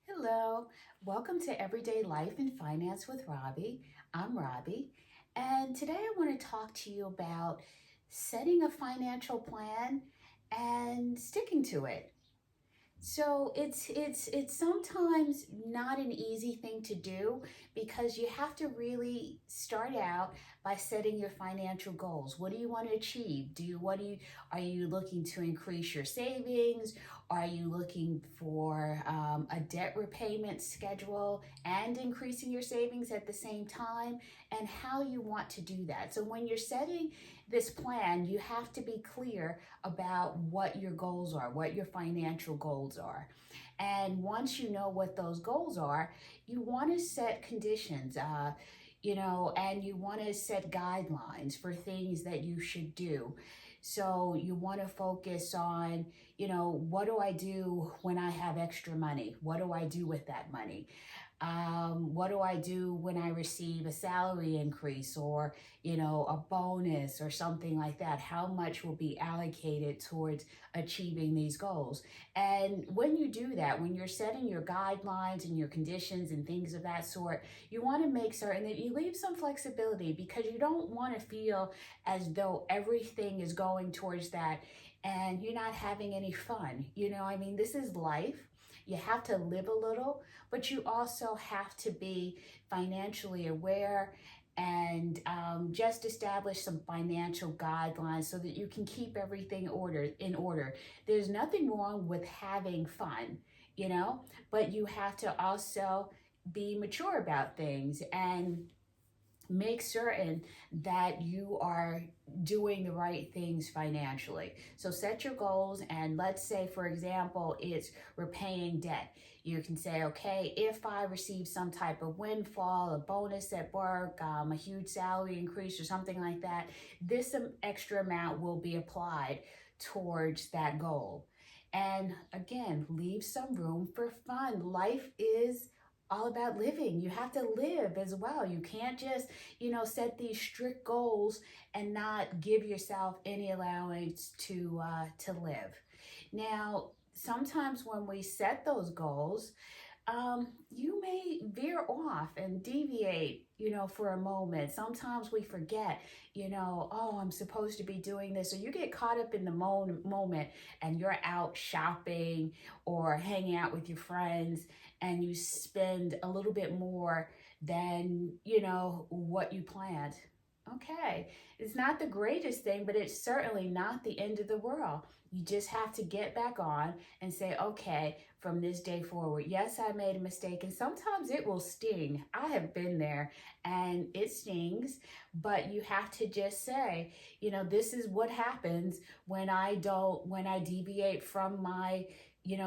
Hello, welcome to Everyday Life and Finance with Robbie. I'm Robbie, and today I want to talk to you about setting a financial plan and sticking to it. So it's sometimes not an easy thing to do because you have to really start out by setting your financial goals. What do you want to achieve? Are you looking to increase your savings? Are you looking for a debt repayment schedule and increasing your savings at the same time? And how you want to do that. So when you're setting this plan, you have to be clear about what your goals are, what your financial goals are. And once you know what those goals are, you want to set conditions, and you want to set guidelines for things that you should do. So you want to focus on, what do I do when I have extra money? What do I do with that money? What do I do when I receive a salary increase or, a bonus or something like that? How much will be allocated towards achieving these goals? And when you do that, when you're setting your guidelines and your conditions and things of that sort, you want to make certain that you leave some flexibility because you don't want to feel as though everything is going towards that and you're not having any fun. This is life. You have to live a little, but you also have to be financially aware and just establish some financial guidelines so that you can keep everything in order. There's nothing wrong with having fun, but you have to also be mature about things and make certain that you are doing the right things financially. So set your goals, and let's say, for example, it's repaying debt. You can say, okay, if I receive some type of windfall, a bonus at work, a huge salary increase or something like that, this extra amount will be applied towards that goal. And again, leave some room for fun. Life is all about living. You have to live as well. You can't just, set these strict goals and not give yourself any allowance to live. Now, sometimes when we set those goals, you may veer off and deviate, for a moment. Sometimes we forget, oh, I'm supposed to be doing this. Or you get caught up in the moment and you're out shopping or hanging out with your friends and you spend a little bit more than, what you planned. Okay, it's not the greatest thing, but it's certainly not the end of the world. You just have to get back on and say, okay, from this day forward, yes, I made a mistake. And sometimes it will sting. I have been there and it stings, but you have to just say, this is what happens when I deviate from my,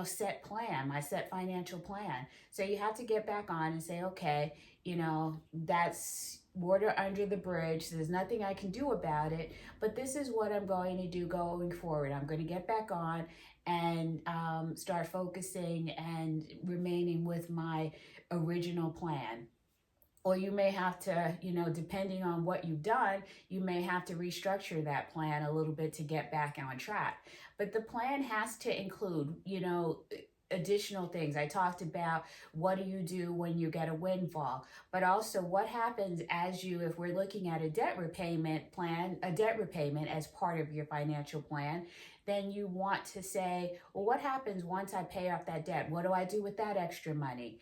set plan, my set financial plan. So you have to get back on and say, okay, that's water under the bridge. There's nothing I can do about it, but this is what I'm going to do going forward. I'm going to get back on and start focusing and remaining with my original plan. Or you may have to, depending on what you've done, you may have to restructure that plan a little bit to get back on track. But the plan has to include, additional things. I talked about what do you do when you get a windfall, but also what happens if we're looking at a debt repayment as part of your financial plan, then you want to say, well, what happens once I pay off that debt? What do I do with that extra money?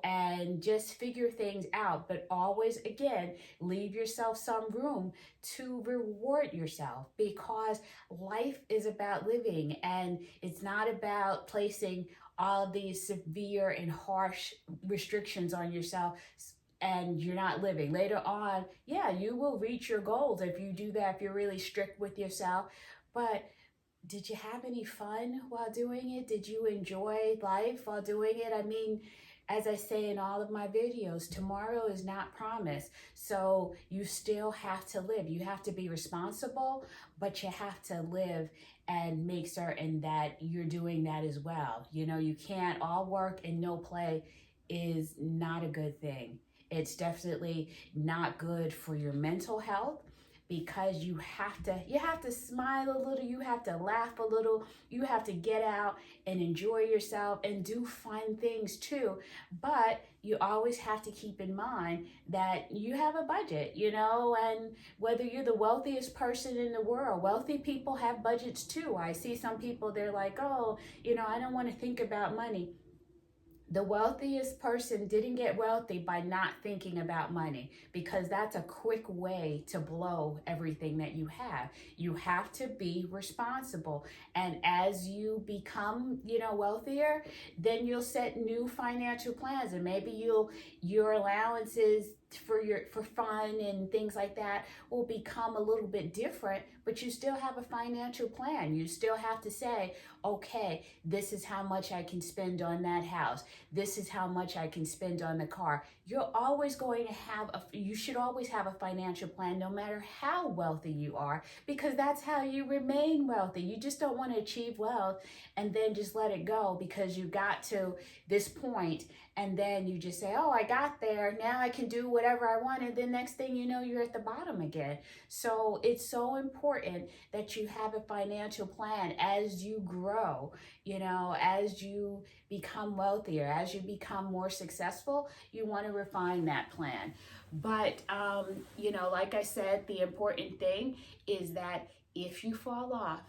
And just figure things out. But always, again, leave yourself some room to reward yourself because life is about living and it's not about placing all of these severe and harsh restrictions on yourself and you're not living. Later on, yeah, you will reach your goals if you do that, if you're really strict with yourself. But did you have any fun while doing it? Did you enjoy life while doing it? As I say in all of my videos, tomorrow is not promised. So you still have to live. You have to be responsible, but you have to live and make certain that you're doing that as well. You can't all work and no play is not a good thing. It's definitely not good for your mental health. because you have to smile a little, you have to laugh a little, you have to get out and enjoy yourself and do fun things too. But you always have to keep in mind that you have a budget, and whether you're the wealthiest person in the world, wealthy people have budgets too. I see some people, they're like, oh, I don't want to think about money. The wealthiest person didn't get wealthy by not thinking about money, because that's a quick way to blow everything that you have. You have to be responsible. And as you become, wealthier, then you'll set new financial plans, and maybe your allowances for fun and things like that will become a little bit different, but you still have a financial plan. You still have to say, okay, this is how much I can spend on that house. This is how much I can spend on the car. You should always have a financial plan, no matter how wealthy you are, because that's how you remain wealthy. You just don't want to achieve wealth and then just let it go because you got to this point, and then you just say, oh, I got there, now I can do whatever I want, and then next thing you know, you're at the bottom again. So it's so important that you have a financial plan as you grow, as you become wealthier, as you become more successful. You want to refine that plan. But like I said, the important thing is that if you fall off,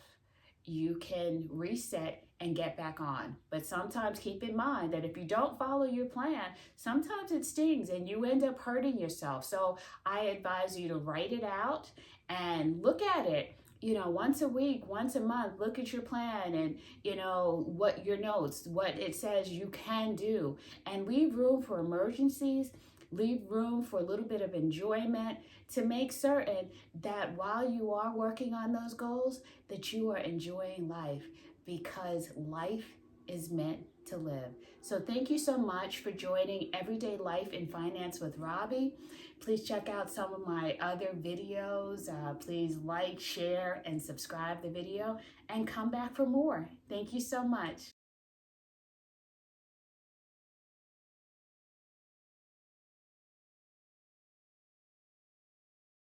you can reset and get back on. But sometimes keep in mind that if you don't follow your plan, sometimes it stings and you end up hurting yourself. So I advise you to write it out and look at it. Once a week, once a month, look at your plan and, what your notes, what it says you can do, and leave room for emergencies, leave room for a little bit of enjoyment, to make certain that while you are working on those goals, that you are enjoying life, because life is meant to live. So thank you so much for joining Everyday Life in Finance with Robbie. Please check out some of my other videos. Please like, share, and subscribe the video, and come back for more. Thank you so much.